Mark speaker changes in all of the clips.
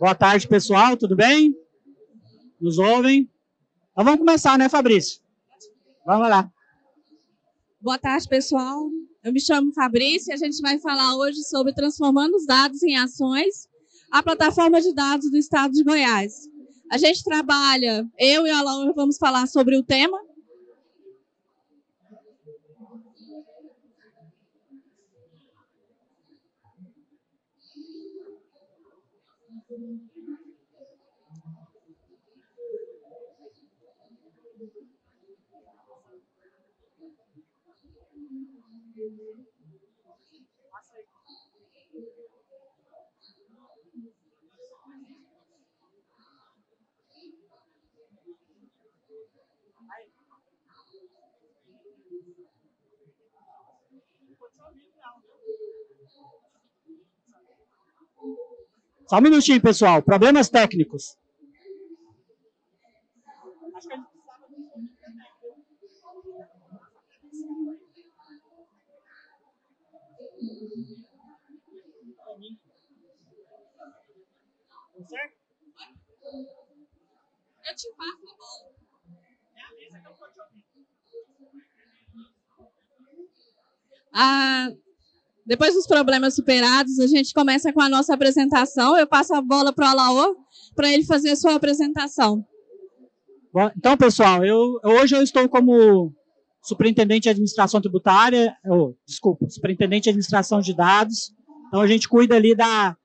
Speaker 1: Boa tarde, pessoal, tudo bem? Nos ouvem? Então vamos começar, né, Fabrício? Vamos lá.
Speaker 2: Boa tarde, pessoal. Eu me chamo Fabrício e a gente vai falar hoje sobre transformando os dados em ações, a plataforma de dados do estado de Goiás. A gente trabalha, eu e a Laura vamos falar sobre o tema.
Speaker 1: Só um minutinho, pessoal. Problemas técnicos.
Speaker 2: Eu te passo a bola. Depois dos problemas superados, a gente começa com a nossa apresentação. Eu passo a bola para o Alaor para ele fazer a sua apresentação.
Speaker 1: Bom, então, pessoal, hoje eu estou como superintendente de administração tributária, superintendente de administração de dados. Então, a gente cuida ali da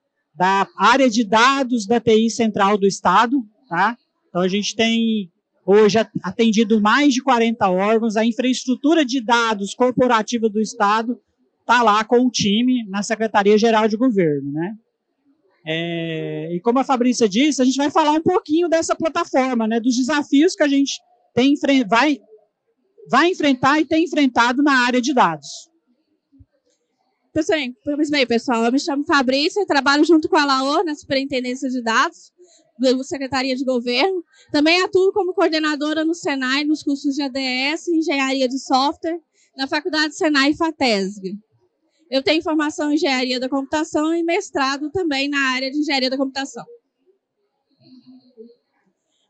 Speaker 1: área de dados da TI central do Estado, tá? Então, a gente tem hoje atendido mais de 40 órgãos, a infraestrutura de dados corporativa do Estado está lá com o time na Secretaria-Geral de Governo, né? E como a Fabrícia disse, a gente vai falar um pouquinho dessa plataforma, né, dos desafios que a gente vai enfrentar e tem enfrentado na área de dados.
Speaker 2: Pois bem, pessoal, eu me chamo Fabrícia e trabalho junto com a Laor na Superintendência de Dados, da Secretaria de Governo. Também atuo como coordenadora no Senai, nos cursos de ADS, Engenharia de Software, na Faculdade Senai e FATESG. Eu tenho formação em Engenharia da Computação e mestrado também na área de Engenharia da Computação.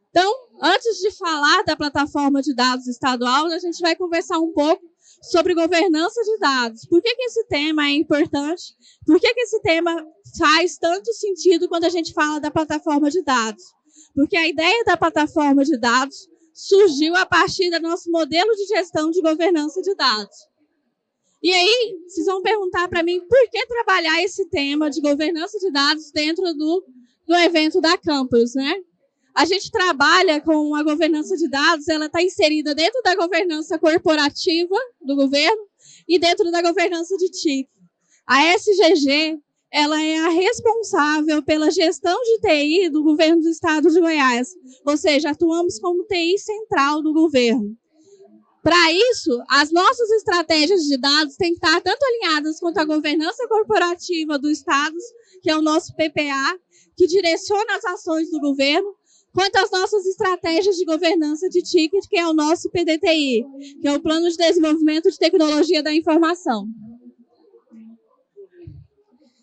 Speaker 2: Então, antes de falar da plataforma de dados estadual, a gente vai conversar um pouco sobre governança de dados. Por que esse tema é importante? Por que esse tema faz tanto sentido quando a gente fala da plataforma de dados? Porque a ideia da plataforma de dados surgiu a partir do nosso modelo de gestão de governança de dados. E aí, vocês vão perguntar para mim por que trabalhar esse tema de governança de dados dentro do evento da Campus, né? A gente trabalha com a governança de dados, ela está inserida dentro da governança corporativa do governo e dentro da governança de TIC. A SGG, ela é a responsável pela gestão de TI do governo do estado de Goiás, ou seja, atuamos como TI central do governo. Para isso, as nossas estratégias de dados têm que estar tanto alinhadas quanto a governança corporativa do Estado, que é o nosso PPA, que direciona as ações do governo, quanto as nossas estratégias de governança de TIC, que é o nosso PDTI, que é o Plano de Desenvolvimento de Tecnologia da Informação.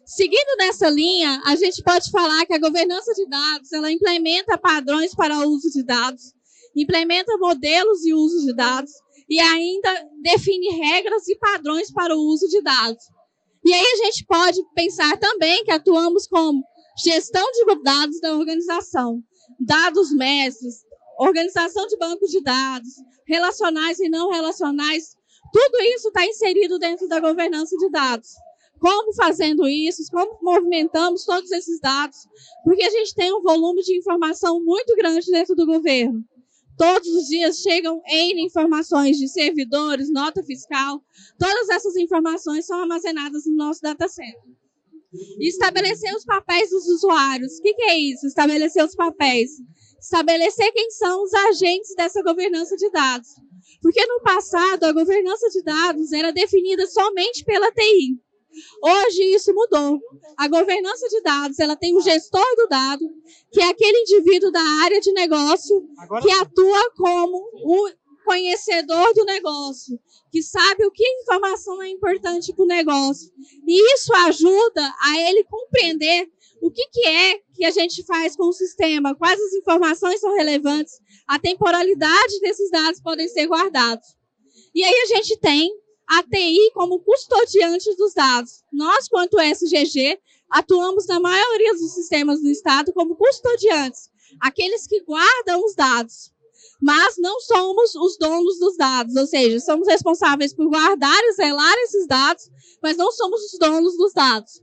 Speaker 2: Seguindo nessa linha, a gente pode falar que a governança de dados, ela implementa padrões para o uso de dados, implementa modelos de uso de dados, e ainda define regras e padrões para o uso de dados. E aí a gente pode pensar também que atuamos como gestão de dados da organização, dados mestres, organização de bancos de dados, relacionais e não relacionais, tudo isso está inserido dentro da governança de dados. Como fazendo isso, como movimentamos todos esses dados, porque a gente tem um volume de informação muito grande dentro do governo. Todos os dias chegam N informações de servidores, nota fiscal. Todas essas informações são armazenadas no nosso data center. E estabelecer os papéis dos usuários. O que é isso? Estabelecer os papéis. Estabelecer quem são os agentes dessa governança de dados. Porque no passado, a governança de dados era definida somente pela TI. Hoje isso mudou. A governança de dados, ela tem o gestor do dado, que é aquele indivíduo da área de negócio que atua como o conhecedor do negócio, que sabe o que informação é importante para o negócio. E isso ajuda a ele compreender O que é que a gente faz com o sistema? Quais as informações são relevantes? A temporalidade desses dados podem ser guardados. E aí a gente tem a TI como custodiante dos dados. Nós, quanto SGG, atuamos na maioria dos sistemas do Estado como custodiantes, aqueles que guardam os dados. Mas não somos os donos dos dados, ou seja, somos responsáveis por guardar e zelar esses dados, mas não somos os donos dos dados.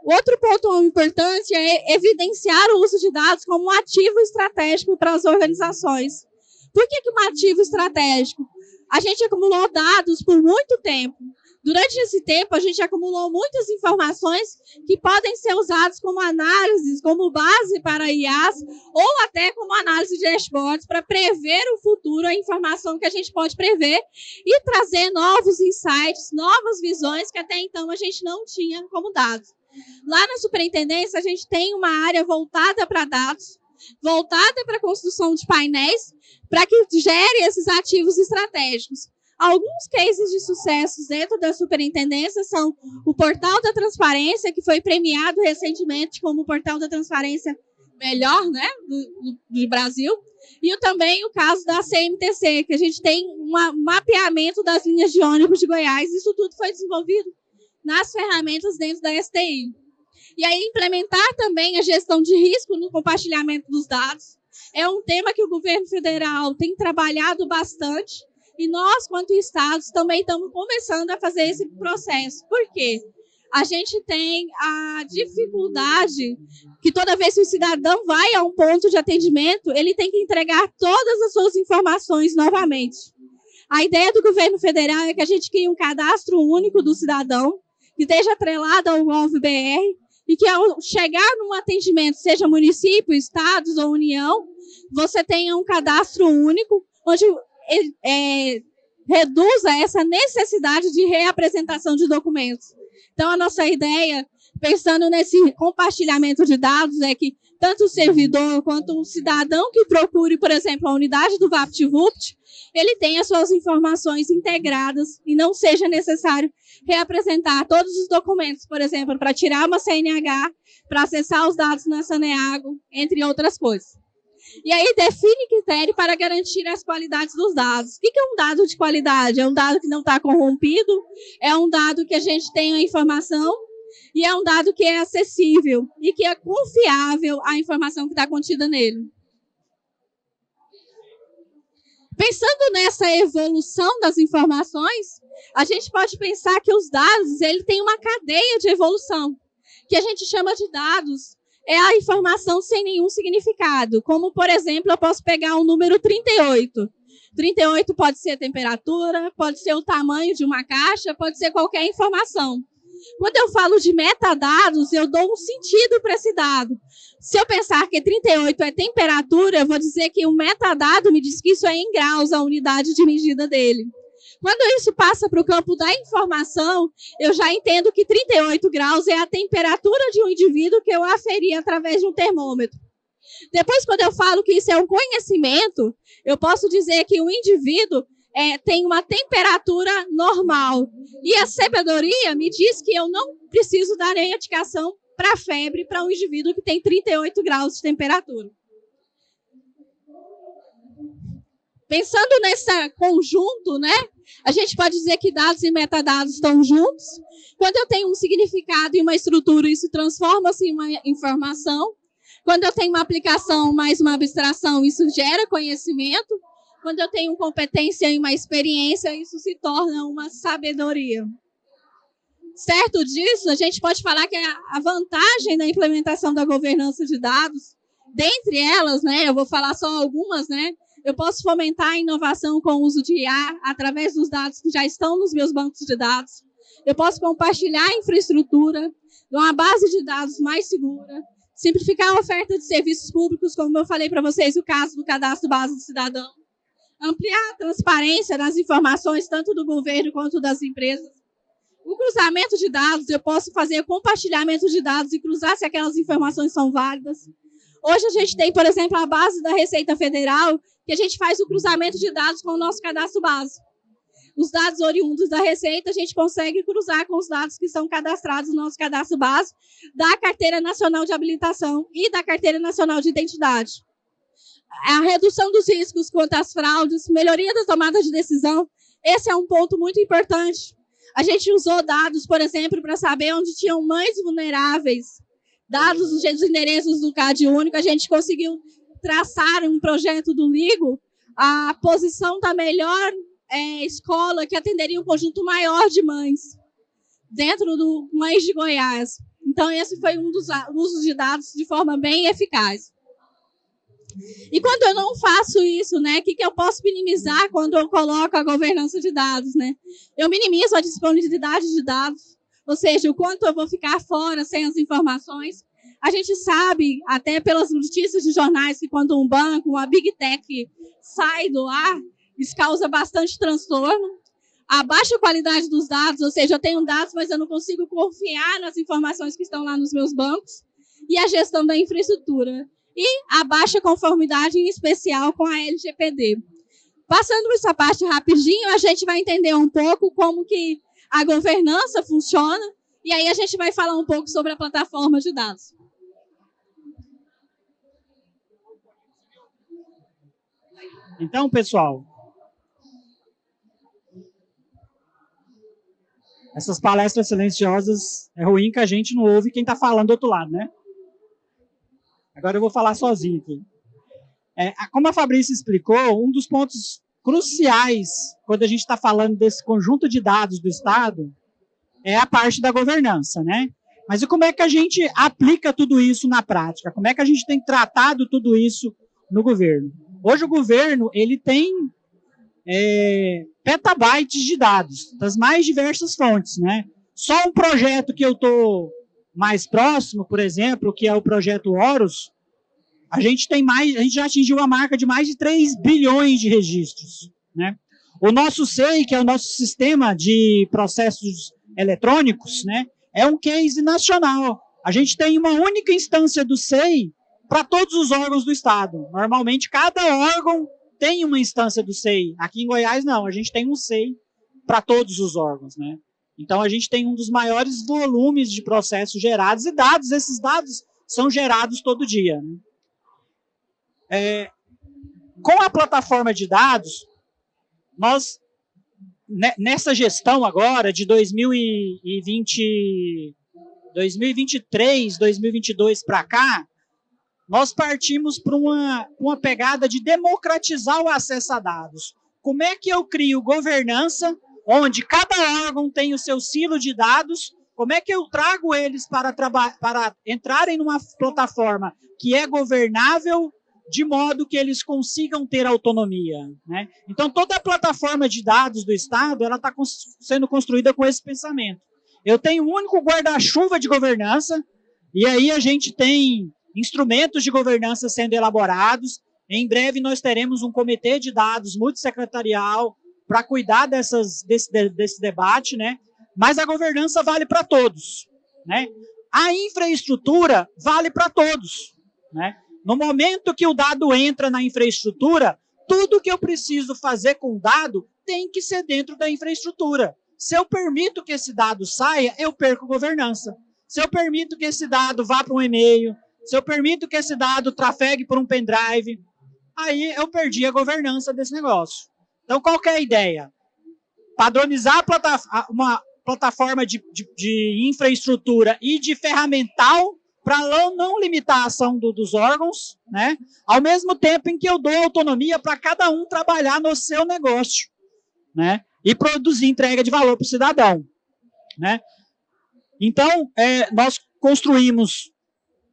Speaker 2: Outro ponto importante é evidenciar o uso de dados como um ativo estratégico para as organizações. Por que um ativo estratégico? A gente acumulou dados por muito tempo. Durante esse tempo, a gente acumulou muitas informações que podem ser usadas como análises, como base para IAs, ou até como análise de dashboards para prever o futuro, a informação que a gente pode prever e trazer novos insights, novas visões que até então a gente não tinha como dados. Lá na superintendência, a gente tem uma área voltada para dados, voltada para a construção de painéis, para que gere esses ativos estratégicos. Alguns cases de sucesso dentro da superintendência são o Portal da Transparência, que foi premiado recentemente como o Portal da Transparência melhor, né, do Brasil, e também o caso da CMTC, que a gente tem um mapeamento das linhas de ônibus de Goiás. Isso tudo foi desenvolvido nas ferramentas dentro da STI. E aí implementar também a gestão de risco no compartilhamento dos dados é um tema que o governo federal tem trabalhado bastante. E nós, quanto Estados, também estamos começando a fazer esse processo. Por quê? A gente tem a dificuldade que toda vez que o cidadão vai a um ponto de atendimento, ele tem que entregar todas as suas informações novamente. A ideia do governo federal é que a gente crie um cadastro único do cidadão, que esteja atrelado ao GovBR, e que ao chegar num atendimento, seja município, estados ou União, você tenha um cadastro único, onde reduza essa necessidade de reapresentação de documentos. Então, a nossa ideia, pensando nesse compartilhamento de dados, é que tanto o servidor quanto o cidadão que procure, por exemplo, a unidade do VaptVupt, ele tenha suas informações integradas e não seja necessário reapresentar todos os documentos, por exemplo, para tirar uma CNH, para acessar os dados na Saneago, entre outras coisas. E aí define critério para garantir as qualidades dos dados. O que é um dado de qualidade? É um dado que não está corrompido, é um dado que a gente tem a informação e é um dado que é acessível e que é confiável a informação que está contida nele. Pensando nessa evolução das informações, a gente pode pensar que os dados ele tem uma cadeia de evolução, que a gente chama de dados. É a informação sem nenhum significado. Como, por exemplo, eu posso pegar o número 38. 38 pode ser a temperatura, pode ser o tamanho de uma caixa, pode ser qualquer informação. Quando eu falo de metadados, eu dou um sentido para esse dado. Se eu pensar que 38 é temperatura, eu vou dizer que o metadado me diz que isso é em graus, a unidade de medida dele. Quando isso passa para o campo da informação, eu já entendo que 38 graus é a temperatura de um indivíduo que eu aferi através de um termômetro. Depois, quando eu falo que isso é um conhecimento, eu posso dizer que o indivíduo tem uma temperatura normal. E a sabedoria me diz que eu não preciso dar nenhuma indicação para febre para um indivíduo que tem 38 graus de temperatura. Pensando nesse conjunto, né, a gente pode dizer que dados e metadados estão juntos. Quando eu tenho um significado e uma estrutura, isso transforma-se em uma informação. Quando eu tenho uma aplicação mais uma abstração, isso gera conhecimento. Quando eu tenho competência e uma experiência, isso se torna uma sabedoria. Certo disso, a gente pode falar que a vantagem da implementação da governança de dados, dentre elas, né, eu vou falar só algumas, né, eu posso fomentar a inovação com o uso de IA através dos dados que já estão nos meus bancos de dados. Eu posso compartilhar a infraestrutura, uma base de dados mais segura, simplificar a oferta de serviços públicos, como eu falei para vocês, o caso do cadastro base do cidadão, ampliar a transparência das informações, tanto do governo quanto das empresas. O cruzamento de dados, eu posso fazer compartilhamento de dados e cruzar se aquelas informações são válidas. Hoje a gente tem, por exemplo, a base da Receita Federal, que a gente faz o cruzamento de dados com o nosso cadastro base. os dados oriundos da Receita, a gente consegue cruzar com os dados que são cadastrados no nosso cadastro base da Carteira Nacional de Habilitação e da Carteira Nacional de Identidade. A redução dos riscos quanto às fraudes, melhoria da tomada de decisão, esse é um ponto muito importante. A gente usou dados, por exemplo, para saber onde tinham mães vulneráveis, dados dos endereços do CAD único, a gente conseguiu traçar um projeto do LIGO, a posição da melhor escola que atenderia um conjunto maior de mães, dentro do Mães de Goiás. Então, esse foi um dos usos de dados de forma bem eficaz. E quando eu não faço isso, né, o que eu posso minimizar quando eu coloco a governança de dados, né? Eu minimizo a disponibilidade de dados, ou seja, o quanto eu vou ficar fora sem as informações. A gente sabe, até pelas notícias de jornais, que quando um banco, uma Big Tech sai do ar, isso causa bastante transtorno. A baixa qualidade dos dados, ou seja, eu tenho dados, mas eu não consigo confiar nas informações que estão lá nos meus bancos. E a gestão da infraestrutura. E a baixa conformidade, em especial, com a LGPD. Passando essa parte rapidinho, a gente vai entender um pouco como que a governança funciona, e aí a gente vai falar um pouco sobre a plataforma de dados.
Speaker 1: Então, pessoal, essas palestras silenciosas é ruim que a gente não ouve quem está falando do outro lado, né? Agora eu vou falar sozinho aqui. Como a Fabrícia explicou, um dos pontos cruciais quando a gente está falando desse conjunto de dados do Estado é a parte da governança, né? Mas e como é que a gente aplica tudo isso na prática? Como é que a gente tem tratado tudo isso no governo? Hoje o governo ele tem petabytes de dados das mais diversas fontes, né? Só um projeto que eu estou mais próximo, por exemplo, que é o projeto Horus, a gente já atingiu a marca de mais de 3 bilhões de registros, né? O nosso SEI, que é o nosso sistema de processos eletrônicos, né, é um case nacional. A gente tem uma única instância do SEI para todos os órgãos do Estado. Normalmente, cada órgão tem uma instância do SEI. Aqui em Goiás, não. A gente tem um SEI para todos os órgãos, né? Então, a gente tem um dos maiores volumes de processos gerados e dados. Esses dados são gerados todo dia, né? Com a plataforma de dados, nós, nessa gestão agora, de 2023, 2022 para cá, nós partimos para uma pegada de democratizar o acesso a dados. Como é que eu crio governança, onde cada órgão tem o seu silo de dados? Como é que eu trago eles para entrarem numa plataforma que é governável, de modo que eles consigam ter autonomia, né? Então, toda a plataforma de dados do Estado, ela está sendo construída com esse pensamento. Eu tenho um único guarda-chuva de governança, e aí a gente tem instrumentos de governança sendo elaborados. Em breve nós teremos um comitê de dados multissecretarial para cuidar desse debate, né? Mas a governança vale para todos, né? A infraestrutura vale para todos, né? No momento que o dado entra na infraestrutura, tudo que eu preciso fazer com o dado tem que ser dentro da infraestrutura. Se eu permito que esse dado saia, eu perco governança. Se eu permito que esse dado vá para um e-mail, se eu permito que esse dado trafegue por um pendrive, aí eu perdi a governança desse negócio. Então, qual que é a ideia? Padronizar uma plataforma de infraestrutura e de ferramental para não limitar a ação dos órgãos, né? Ao mesmo tempo em que eu dou autonomia para cada um trabalhar no seu negócio, né? E produzir entrega de valor para o cidadão, né? Então, nós construímos,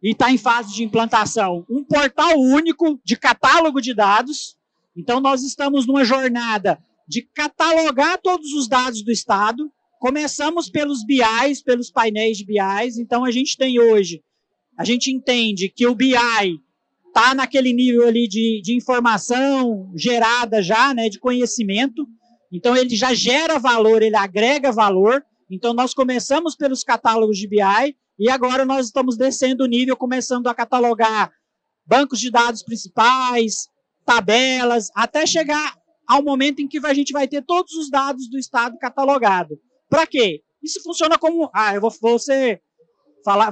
Speaker 1: e está em fase de implantação, um portal único de catálogo de dados. Então, nós estamos numa jornada de catalogar todos os dados do Estado. Começamos pelos BIs, pelos painéis de BIs. Então, a gente tem hoje, a gente entende que o BI está naquele nível ali de informação gerada já, né, de conhecimento. Então, ele já gera valor, ele agrega valor. Então, nós começamos pelos catálogos de BI e agora nós estamos descendo o nível, começando a catalogar bancos de dados principais, tabelas, até chegar ao momento em que a gente vai ter todos os dados do Estado catalogado. Para quê? Isso funciona como... eu vou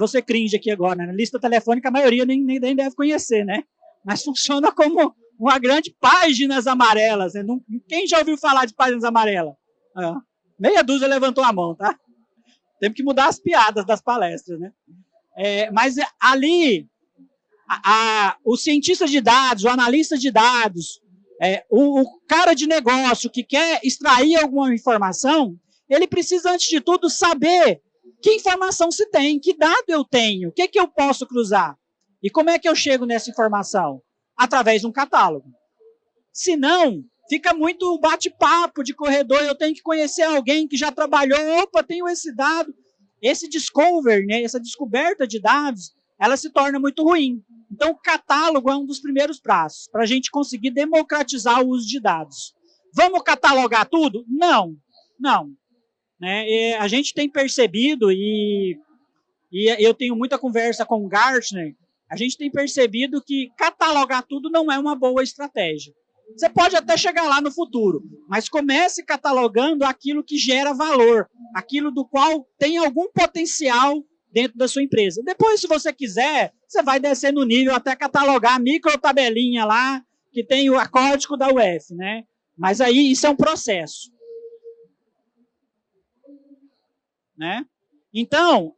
Speaker 1: ser cringe aqui agora, né? Na lista telefônica a maioria nem deve conhecer, né? Mas funciona como uma grande páginas amarelas. Né? Quem já ouviu falar de páginas amarelas? Meia dúzia levantou a mão, tá? Temos que mudar as piadas das palestras, né? Mas ali, o cientista de dados, o analista de dados, o cara de negócio que quer extrair alguma informação, ele precisa, antes de tudo, saber que informação se tem, que dado eu tenho, o que eu posso cruzar. E como é que eu chego nessa informação? Através de um catálogo. Se não, fica muito bate-papo de corredor, eu tenho que conhecer alguém que já trabalhou, opa, tenho esse dado. Esse discover, né, essa descoberta de dados, ela se torna muito ruim. Então, o catálogo é um dos primeiros passos para a gente conseguir democratizar o uso de dados. Vamos catalogar tudo? Não. Né? A gente tem percebido, e eu tenho muita conversa com o Gartner, a gente tem percebido que catalogar tudo não é uma boa estratégia. Você pode até chegar lá no futuro, mas comece catalogando aquilo que gera valor, aquilo do qual tem algum potencial dentro da sua empresa. Depois, se você quiser, você vai descer no nível até catalogar a micro tabelinha lá, que tem o código da UF, né? Mas aí isso é um processo. Né? Então,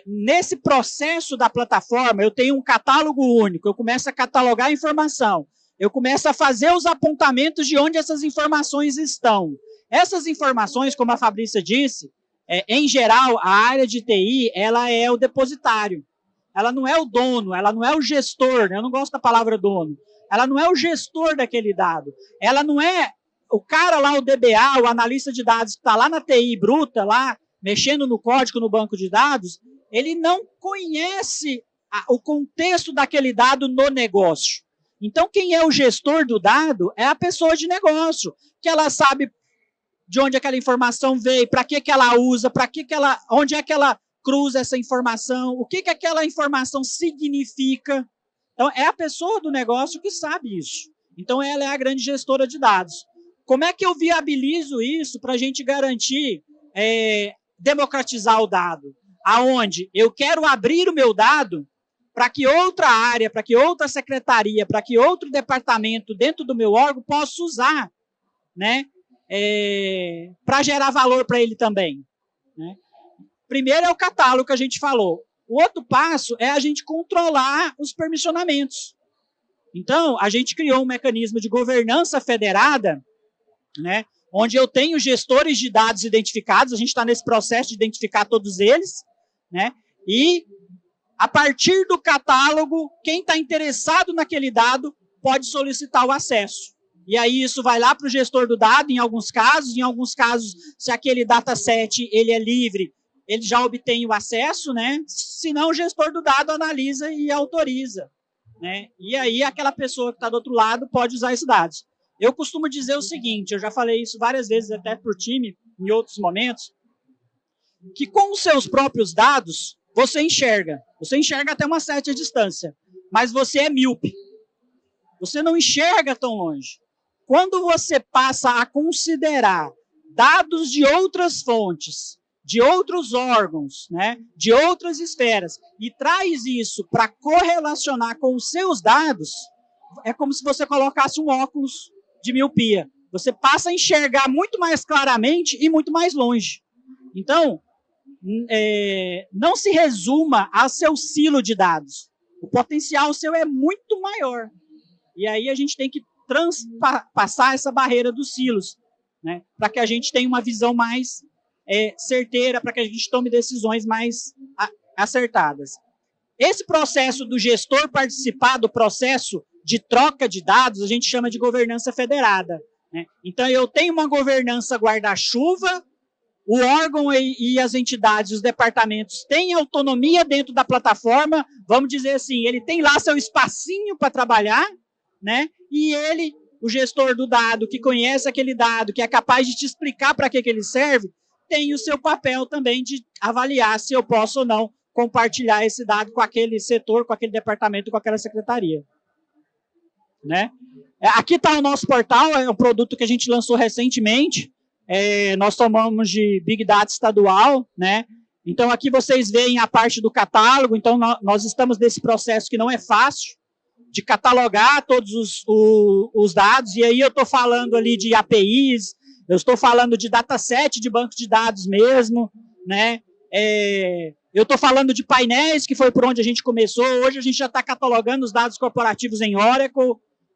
Speaker 1: nesse processo da plataforma, eu tenho um catálogo único, eu começo a catalogar a informação, eu começo a fazer os apontamentos de onde essas informações estão. Essas informações, como a Fabrícia disse, em geral, a área de TI, ela é o depositário. Ela não é o dono, ela não é o gestor, né? Eu não gosto da palavra dono. Ela não é o gestor daquele dado. Ela não é o cara lá, o DBA, o analista de dados que está lá na TI bruta, lá, mexendo no código, no banco de dados, ele não conhece o contexto daquele dado no negócio. Então, quem é o gestor do dado é a pessoa de negócio, que ela sabe de onde aquela informação veio, para que ela usa, onde é que ela cruza essa informação, o que aquela informação significa. Então, é a pessoa do negócio que sabe isso. Então, ela é a grande gestora de dados. Como é que eu viabilizo isso para a gente garantir democratizar o dado? Aonde eu quero abrir o meu dado para que outra área, para que outra secretaria, para que outro departamento dentro do meu órgão possa usar, né, para gerar valor para ele também. Né? Primeiro é o catálogo que a gente falou. O outro passo é a gente controlar os permissionamentos. Então, a gente criou um mecanismo de governança federada, né, onde eu tenho gestores de dados identificados, a gente está nesse processo de identificar todos eles, né, e a partir do catálogo, quem está interessado naquele dado pode solicitar o acesso. E aí isso vai lá para o gestor do dado, em alguns casos, se aquele dataset ele é livre, ele já obtém o acesso, né? Se não, o gestor do dado analisa e autoriza. Né? E aí aquela pessoa que está do outro lado pode usar esses dados. Eu costumo dizer o seguinte, eu já falei isso várias vezes até para o time, em outros momentos, que com os seus próprios dados, você enxerga até uma certa distância, mas você é míope. Você não enxerga tão longe. Quando você passa a considerar dados de outras fontes, de outros órgãos, né, de outras esferas, e traz isso para correlacionar com os seus dados, é como se você colocasse um óculos de miopia. Você passa a enxergar muito mais claramente e muito mais longe. Então, não se resuma ao seu silo de dados. O potencial seu é muito maior. E aí a gente tem que transpassar essa barreira dos silos, né, para que a gente tenha uma visão mais certeira, para que a gente tome decisões mais acertadas. Esse processo do gestor participar do processo de troca de dados, a gente chama de governança federada. Né? Então, eu tenho uma governança guarda-chuva, o órgão e as entidades, os departamentos têm autonomia dentro da plataforma, vamos dizer assim, ele tem lá seu espacinho para trabalhar, né? E ele, o gestor do dado, que conhece aquele dado, que é capaz de te explicar para que ele serve, tem o seu papel também de avaliar se eu posso ou não compartilhar esse dado com aquele setor, com aquele departamento, com aquela secretaria. Né? Aqui está o nosso portal, é um produto que a gente lançou recentemente. Nós tomamos de Big Data estadual, né? Então aqui vocês veem a parte do catálogo. Então nós estamos nesse processo que não é fácil, de catalogar todos os dados. E aí eu estou falando ali de APIs, eu estou falando de dataset de banco de dados mesmo, né? Eu estou falando de painéis, que foi por onde a gente começou. Hoje a gente já está catalogando os dados corporativos em Oracle,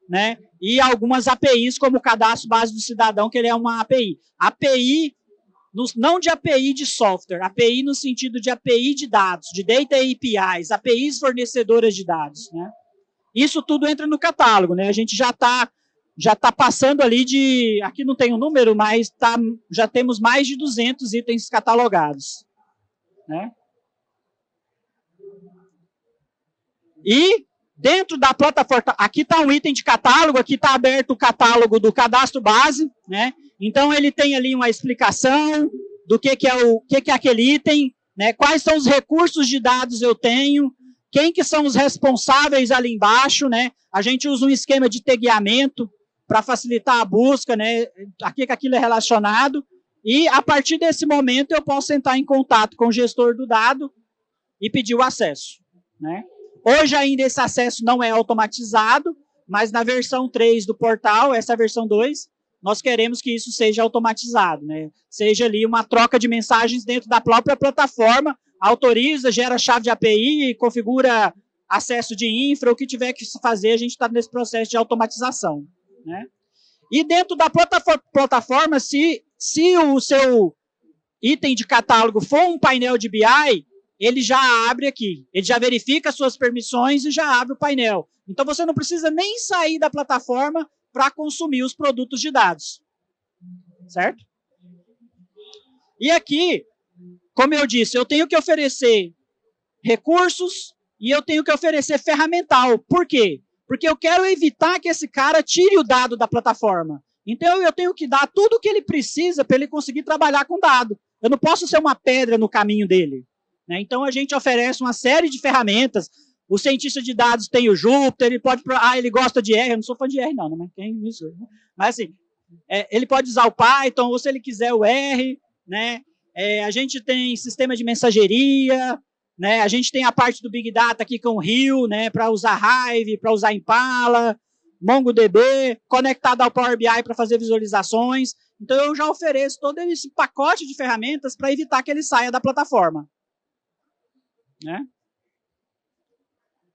Speaker 1: né? E algumas APIs, como o Cadastro Base do Cidadão, que ele é uma API. API, não de API de software, API no sentido de API de dados, de Data APIs, APIs fornecedoras de dados, né? Isso tudo entra no catálogo, né? A gente já tá passando ali de... Aqui não tem um número, mas já temos mais de 200 itens catalogados, né? E dentro da plataforma, aqui está um item de catálogo, aqui está aberto o catálogo do cadastro base, né? Então ele tem ali uma explicação do que é aquele item, né? Quais são os recursos de dados eu tenho, quem que são os responsáveis ali embaixo, né? A gente usa um esquema de tagueamento para facilitar a busca, né? Aqui que aquilo é relacionado. E a partir desse momento eu posso entrar em contato com o gestor do dado e pedir o acesso, né? Hoje ainda esse acesso não é automatizado, mas na versão 3 do portal, essa versão 2, nós queremos que isso seja automatizado, né? Seja ali uma troca de mensagens dentro da própria plataforma, autoriza, gera chave de API, configura acesso de infra, o que tiver que fazer, a gente está nesse processo de automatização, né? E dentro da plataforma, se o seu item de catálogo for um painel de BI, ele já abre aqui, ele já verifica as suas permissões e já abre o painel. Então você não precisa nem sair da plataforma para consumir os produtos de dados, certo? E aqui, como eu disse, eu tenho que oferecer recursos e eu tenho que oferecer ferramental. Por quê? Porque eu quero evitar que esse cara tire o dado da plataforma. Então eu tenho que dar tudo o que ele precisa para ele conseguir trabalhar com dado. Eu não posso ser uma pedra no caminho dele. Então, a gente oferece uma série de ferramentas. O cientista de dados tem o Jupyter, ele pode... ele gosta de R, eu não sou fã de R, não, mas tem isso. Mas, assim, ele pode usar o Python, ou se ele quiser o R, né? A gente tem sistema de mensageria, né? A gente tem a parte do Big Data aqui com o Rio, né? Para usar Hive, para usar Impala, MongoDB, conectado ao Power BI para fazer visualizações. Então, eu já ofereço todo esse pacote de ferramentas para evitar que ele saia da plataforma, né?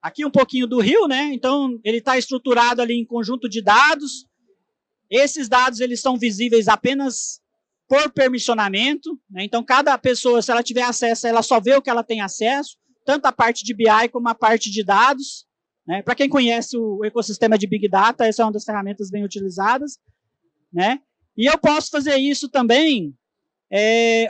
Speaker 1: Aqui um pouquinho do Rio, né? Então ele está estruturado ali em conjunto de dados. Esses dados eles são visíveis apenas por permissionamento, né? Então cada pessoa, se ela tiver acesso, ela só vê o que ela tem acesso, tanto a parte de BI como a parte de dados, né? Para quem conhece o ecossistema de Big Data, essa é uma das ferramentas bem utilizadas, né? E eu posso fazer isso também.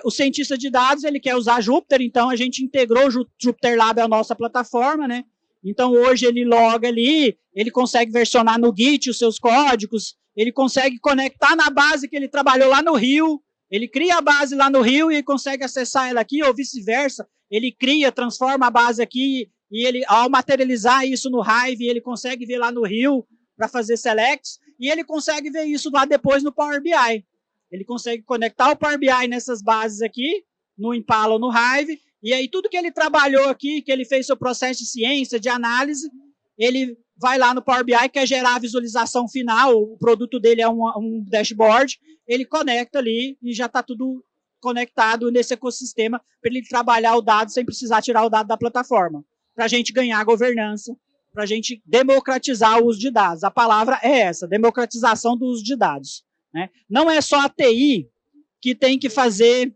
Speaker 1: O cientista de dados, ele quer usar Jupyter, então a gente integrou o Jupyter Lab à nossa plataforma, né? Então hoje ele loga ali, ele consegue versionar no Git os seus códigos, ele consegue conectar na base que ele trabalhou lá no Rio, ele cria a base lá no Rio e consegue acessar ela aqui, ou vice-versa, ele cria, transforma a base aqui, e ele, ao materializar isso no Hive, ele consegue ver lá no Rio para fazer selects, e ele consegue ver isso lá depois no Power BI. Ele consegue conectar o Power BI nessas bases aqui, no Impala ou no Hive, e aí tudo que ele trabalhou aqui, que ele fez seu processo de ciência, de análise, ele vai lá no Power BI, quer gerar a visualização final, o produto dele é um dashboard, ele conecta ali e já está tudo conectado nesse ecossistema para ele trabalhar o dado sem precisar tirar o dado da plataforma, para a gente ganhar governança, para a gente democratizar o uso de dados. A palavra é essa, democratização do uso de dados, né? Não é só a TI que tem que fazer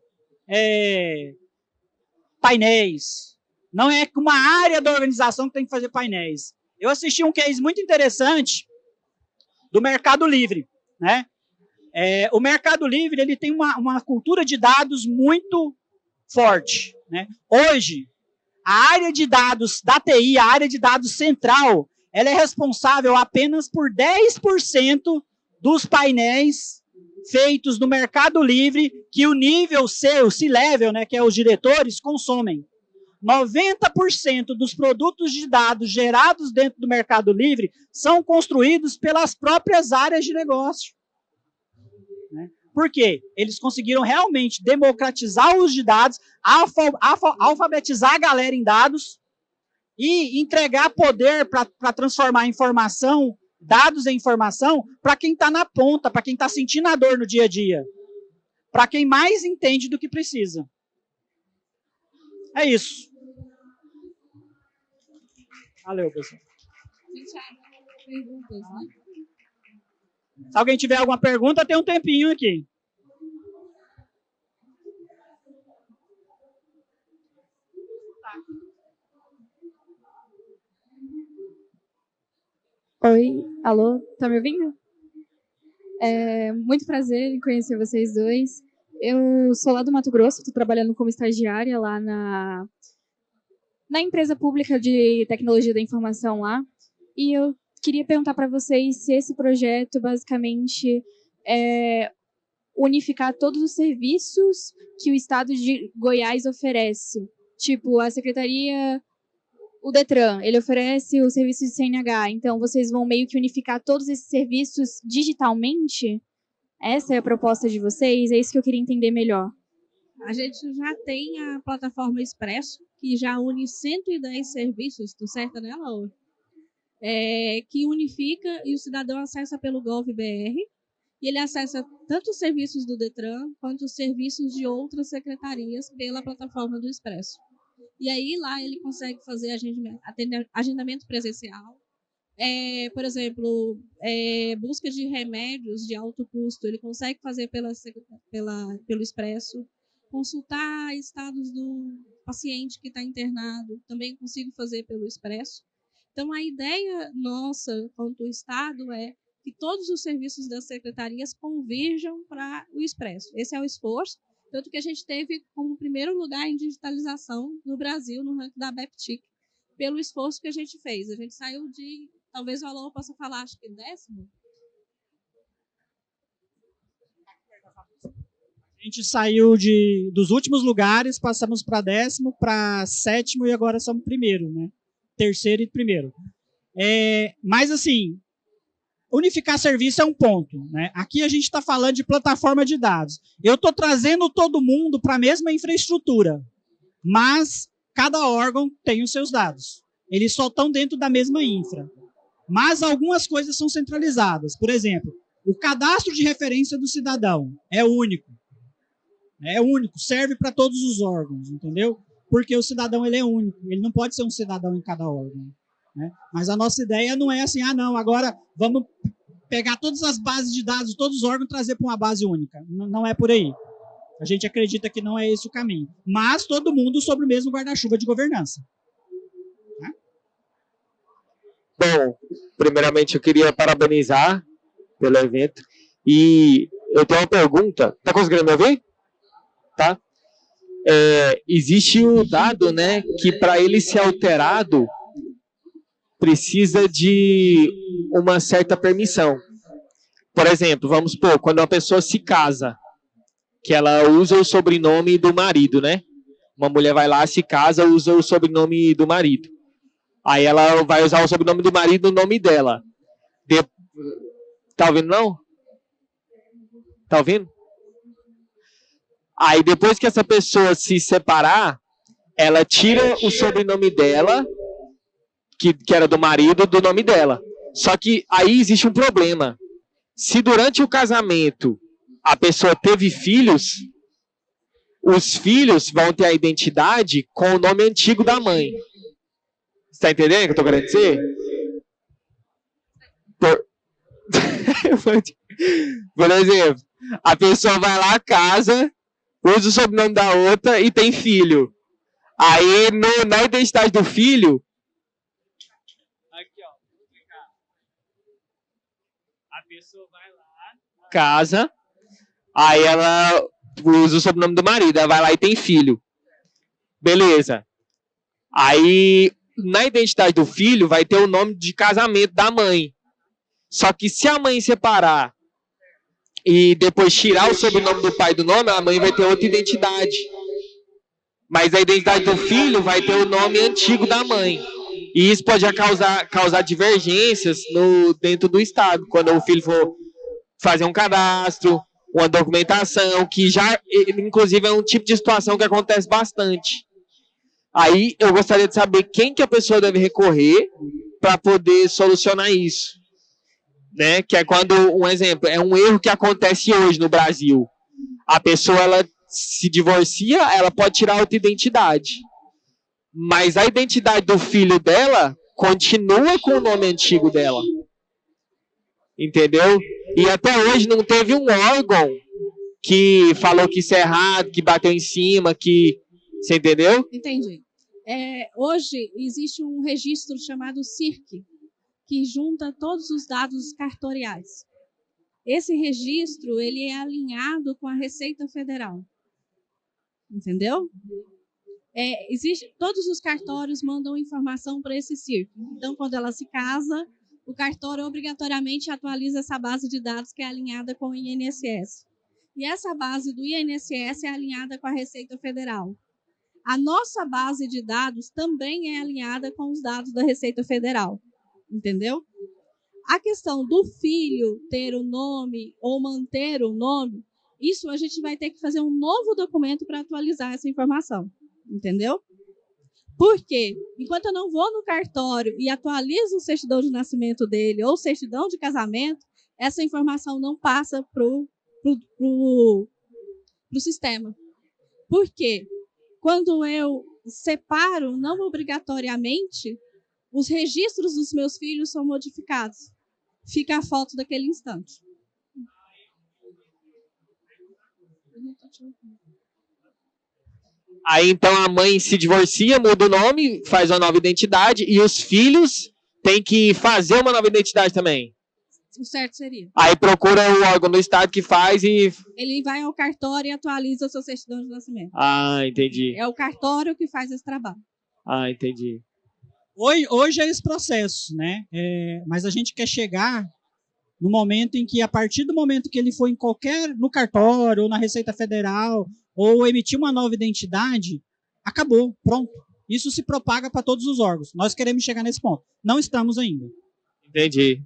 Speaker 1: painéis. Não é uma área da organização que tem que fazer painéis. Eu assisti um case muito interessante do Mercado Livre, né? O Mercado Livre ele tem uma cultura de dados muito forte, né? Hoje, a área de dados da TI, a área de dados central, ela é responsável apenas por 10% dos painéis feitos no Mercado Livre que o nível C, o C-Level, né, que é os diretores, consomem. 90% dos produtos de dados gerados dentro do Mercado Livre são construídos pelas próprias áreas de negócio. Por quê? Eles conseguiram realmente democratizar o uso de dados, alfabetizar a galera em dados e entregar poder para transformar informação, dados em informação, para quem está na ponta, para quem está sentindo a dor no dia a dia. Para quem mais entende do que precisa. É isso. Valeu, pessoal.
Speaker 2: Perguntas, né?
Speaker 1: Se alguém tiver alguma pergunta, tem um tempinho aqui.
Speaker 3: Oi, alô, tá me ouvindo? Muito prazer em conhecer vocês dois. Eu sou lá do Mato Grosso, estou trabalhando como estagiária lá na empresa pública de tecnologia da informação lá. E eu queria perguntar para vocês se esse projeto basicamente é unificar todos os serviços que o estado de Goiás oferece. Tipo, a secretaria, o Detran, ele oferece o serviço de CNH. Então, vocês vão meio que unificar todos esses serviços digitalmente? Essa é a proposta de vocês? É isso que eu queria entender melhor.
Speaker 2: A gente já tem a plataforma Expresso, que já une 110 serviços, estou certa nela, Laura? Que unifica e o cidadão acessa pelo Gov.br, e ele acessa tanto os serviços do Detran quanto os serviços de outras secretarias pela plataforma do Expresso. E aí lá ele consegue fazer agendamento presencial. Por exemplo, busca de remédios de alto custo, ele consegue fazer pelo Expresso. Consultar estados do paciente que está internado, também consigo fazer pelo Expresso. Então, a ideia nossa, quanto Estado, é que todos os serviços das secretarias converjam para o Expresso. Esse é o esforço, tanto que a gente teve como primeiro lugar em digitalização no Brasil, no ranking da BEPTIC, pelo esforço que a gente fez. A gente saiu de, talvez o Alô possa falar, acho que 10º.
Speaker 1: A gente saiu dos últimos lugares, passamos para 10º, para 7º e agora somos primeiro, né? 3º e primeiro. Mas assim, unificar serviço é um ponto, né? Aqui a gente está falando de plataforma de dados. Eu estou trazendo todo mundo para a mesma infraestrutura, mas cada órgão tem os seus dados. Eles só estão dentro da mesma infra. Mas algumas coisas são centralizadas. Por exemplo, o cadastro de referência do cidadão é único. É único, serve para todos os órgãos, entendeu? Porque o cidadão ele é único, ele não pode ser um cidadão em cada órgão. Né? Mas a nossa ideia não é assim, não, agora vamos pegar todas as bases de dados, todos os órgãos e trazer para uma base única. Não é por aí. A gente acredita que não é esse o caminho. Mas todo mundo sobre o mesmo guarda-chuva de governança. Né?
Speaker 4: Bom, primeiramente eu queria parabenizar pelo evento. E eu tenho uma pergunta. Tá conseguindo me ouvir? Tá? Existe o dado, né, que para ele ser alterado precisa de uma certa permissão. Por exemplo, vamos supor, quando uma pessoa se casa, que ela usa o sobrenome do marido, né? Uma mulher vai lá, se casa, usa o sobrenome do marido. Aí ela vai usar o sobrenome do marido no nome dela. Tá ouvindo, não? Tá ouvindo? Aí depois que essa pessoa se separar, ela tira o sobrenome dela, que era do marido, do nome dela. Só que aí existe um problema. Se durante o casamento a pessoa teve filhos, os filhos vão ter a identidade com o nome antigo da mãe. Você está entendendo o que eu estou querendo dizer? Por exemplo, a pessoa vai lá, casa, usa o sobrenome da outra e tem filho. Aí, na identidade do filho... Aqui, ó. Vou explicar. A pessoa vai lá, casa, aí ela usa o sobrenome do marido, ela vai lá e tem filho. Beleza. Aí, na identidade do filho, vai ter o nome de casamento da mãe. Só que se a mãe separar e depois tirar o sobrenome do pai do nome, a mãe vai ter outra identidade. Mas a identidade do filho vai ter o nome antigo da mãe. E isso pode causar divergências dentro do Estado, quando o filho for fazer um cadastro, uma documentação, que já, inclusive, é um tipo de situação que acontece bastante. Aí eu gostaria de saber quem que a pessoa deve recorrer para poder solucionar isso. Né? Que é quando, um exemplo, é um erro que acontece hoje no Brasil. A pessoa, ela se divorcia, ela pode tirar outra identidade. Mas a identidade do filho dela continua com o nome antigo dela. Entendeu? E até hoje não teve um órgão que falou que isso é errado, que bateu em cima, que... Você entendeu?
Speaker 2: Entendi. Hoje existe um registro chamado CIRC, que junta todos os dados cartoriais. Esse registro ele é alinhado com a Receita Federal. Entendeu? Todos os cartórios mandam informação para esse CIRC. Então, quando ela se casa, o cartório obrigatoriamente atualiza essa base de dados que é alinhada com o INSS. E essa base do INSS é alinhada com a Receita Federal. A nossa base de dados também é alinhada com os dados da Receita Federal. Entendeu? A questão do filho ter o nome ou manter o nome, isso a gente vai ter que fazer um novo documento para atualizar essa informação. Entendeu? Por quê? Enquanto eu não vou no cartório e atualizo o certidão de nascimento dele ou certidão de casamento, essa informação não passa para o sistema. Por quê? Quando eu separo, não obrigatoriamente, os registros dos meus filhos são modificados. Fica a foto daquele instante.
Speaker 4: Aí, então, a mãe se divorcia, muda o nome, faz uma nova identidade, e os filhos têm que fazer uma nova identidade também.
Speaker 2: O certo seria.
Speaker 4: Aí procura o órgão do Estado que faz e...
Speaker 2: Ele vai ao cartório e atualiza a sua certidão de nascimento.
Speaker 4: Ah, entendi.
Speaker 2: É o cartório que faz esse trabalho.
Speaker 4: Ah, entendi.
Speaker 1: Hoje é esse processo, né? Mas a gente quer chegar no momento em que, a partir do momento que ele for no cartório, ou na Receita Federal, ou emitir uma nova identidade, acabou, pronto. Isso se propaga para todos os órgãos. Nós queremos chegar nesse ponto. Não estamos ainda.
Speaker 4: Entendi.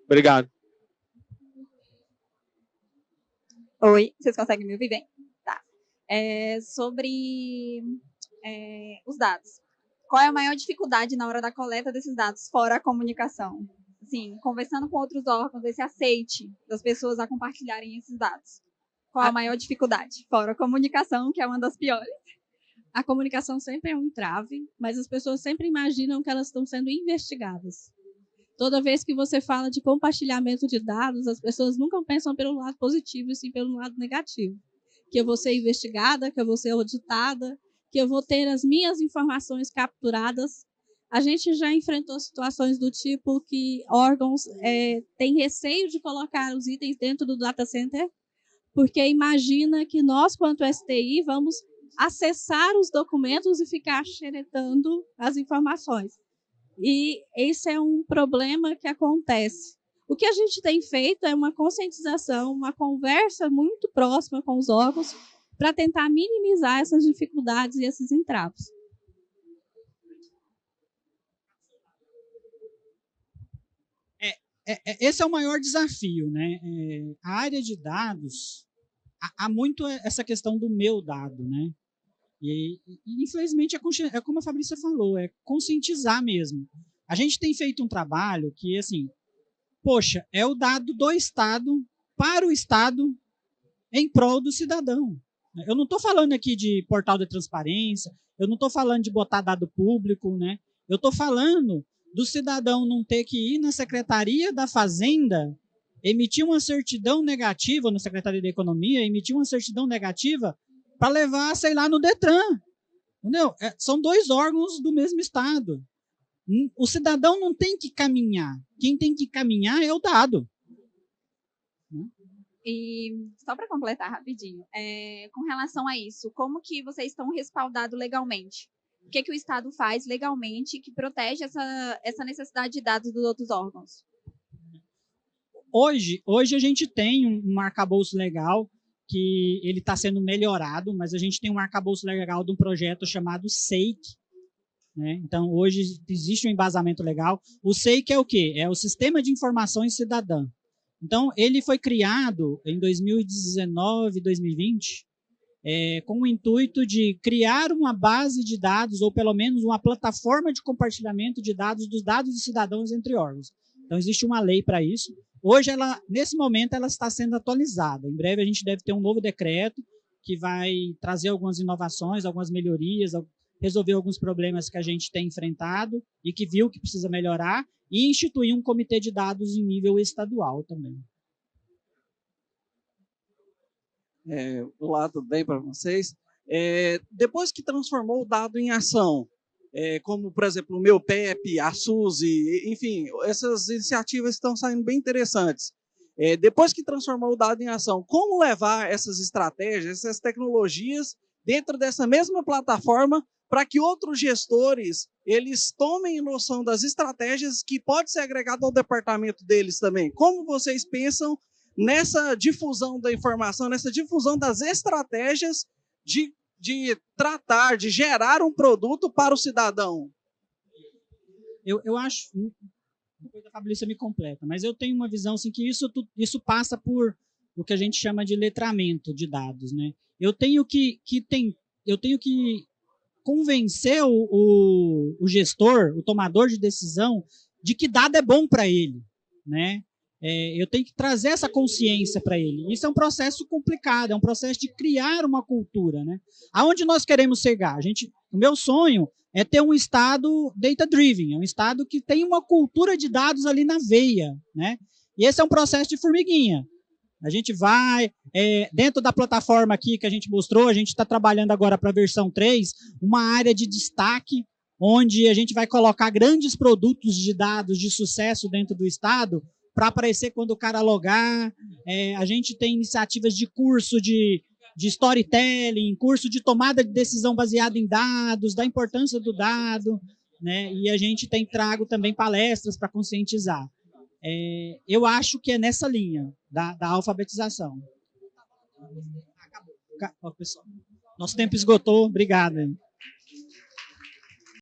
Speaker 4: Obrigado.
Speaker 5: Oi, vocês conseguem me ouvir bem? Tá. Sobre os dados. Qual é a maior dificuldade na hora da coleta desses dados, fora a comunicação? Assim, conversando com outros órgãos, esse aceite das pessoas a compartilharem esses dados. Qual a maior dificuldade? Fora a comunicação, que é uma das piores.
Speaker 2: A comunicação sempre é um entrave, mas as pessoas sempre imaginam que elas estão sendo investigadas. Toda vez que você fala de compartilhamento de dados, as pessoas nunca pensam pelo lado positivo, e sim pelo lado negativo. Que eu vou ser investigada, que eu vou ser auditada, que eu vou ter as minhas informações capturadas. A gente já enfrentou situações do tipo que órgãos têm receio de colocar os itens dentro do data center, porque imagina que nós, quanto STI, vamos acessar os documentos e ficar xeretando as informações. E esse é um problema que acontece. O que a gente tem feito é uma conscientização, uma conversa muito próxima com os órgãos para tentar minimizar essas dificuldades e esses entraves.
Speaker 1: Esse é o maior desafio, né? A área de dados, há muito essa questão do meu dado, né? E infelizmente, é como a Fabrícia falou, é conscientizar mesmo. A gente tem feito um trabalho que, assim, poxa, é o dado do Estado para o Estado em prol do cidadão. Eu não estou falando aqui de portal de transparência, eu não estou falando de botar dado público, né? Eu estou falando do cidadão não ter que ir na Secretaria da Fazenda, emitir uma certidão negativa, na Secretaria da Economia, emitir uma certidão negativa para levar, sei lá, no Detran. Entendeu? São dois órgãos do mesmo Estado. O cidadão não tem que caminhar. Quem tem que caminhar é o dado.
Speaker 5: E só para completar rapidinho, com relação a isso, como que vocês estão respaldados legalmente? O que o Estado faz legalmente que protege essa necessidade de dados dos outros órgãos?
Speaker 1: Hoje a gente tem um arcabouço legal que ele está sendo melhorado, mas a gente tem um arcabouço legal de um projeto chamado SEIC, né? Então, hoje existe um embasamento legal. O SEIC é o quê? É o Sistema de Informações Cidadã. Então, ele foi criado em 2019, 2020, com o intuito de criar uma base de dados, ou pelo menos uma plataforma de compartilhamento de dados dos dados dos cidadãos entre órgãos. Então, existe uma lei para isso. Hoje, nesse momento, ela está sendo atualizada. Em breve, a gente deve ter um novo decreto que vai trazer algumas inovações, algumas melhorias, resolver alguns problemas que a gente tem enfrentado e que viu que precisa melhorar, e instituir um comitê de dados em nível estadual também.
Speaker 6: Olá, tudo bem para vocês? Depois que transformou o dado em ação, como, por exemplo, o meu PEP, a SUSE, enfim, essas iniciativas estão saindo bem interessantes. Depois que transformou o dado em ação, como levar essas estratégias, essas tecnologias dentro dessa mesma plataforma para que outros gestores eles tomem noção das estratégias que pode ser agregado ao departamento deles também? Como vocês pensam nessa difusão da informação, nessa difusão das estratégias de tratar, de gerar um produto para o cidadão?
Speaker 1: Eu acho, depois a Fabrícia me completa, mas eu tenho uma visão assim, que isso passa por o que a gente chama de letramento de dados, né? Eu tenho que convencer o gestor, o tomador de decisão, de que dado é bom para ele, né? Eu tenho que trazer essa consciência para ele. Isso é um processo complicado, é um processo de criar uma cultura, né? Aonde nós queremos chegar? O meu sonho é ter um estado data-driven, é um estado que tem uma cultura de dados ali na veia, né? E esse é um processo de formiguinha. A gente vai, dentro da plataforma aqui que a gente mostrou, a gente está trabalhando agora para a versão 3, uma área de destaque, onde a gente vai colocar grandes produtos de dados de sucesso dentro do estado, para aparecer quando o cara logar. A gente tem iniciativas de curso de storytelling, curso de tomada de decisão baseada em dados, da importância do dado, né? E a gente tem trago também palestras para conscientizar. Eu acho que é nessa linha da alfabetização. Acabou. Pessoal, nosso tempo esgotou. Obrigado.